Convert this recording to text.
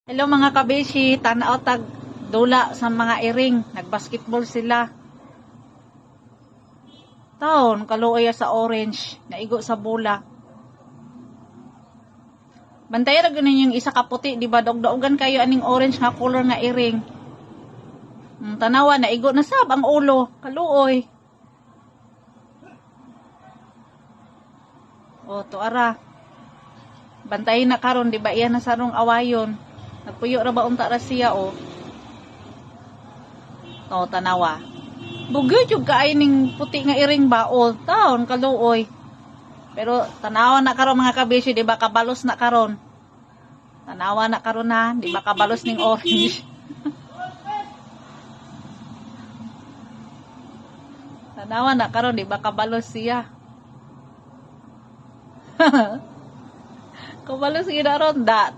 Hello mga kabeshi, tanaw tag dula sa mga iring, nagbasketball sila. Taon kaluoy sa orange, naigo sa bola. Bantayan ra gyud yung isa ka puti, di ba? Dog-dogan kayo aning orange nga color nga iring. Tanawa naigo na sab ang ulo, kaluoy. O to ara. Bantayin na karon, di ba? Iyan na sarong awayon. Nagpuyo ra ba unta ra siya o. O tanawa. Bugyo jud kaay ning puti nga iring ba o taon kaluoy. Pero tanawa na karon mga kabeshi, di ba kabalos na karon. Tanawa na karon ha, di ba kabalos ning orange. Tanawa na karon, di ba kabalos siya. Kabalos gina ron da.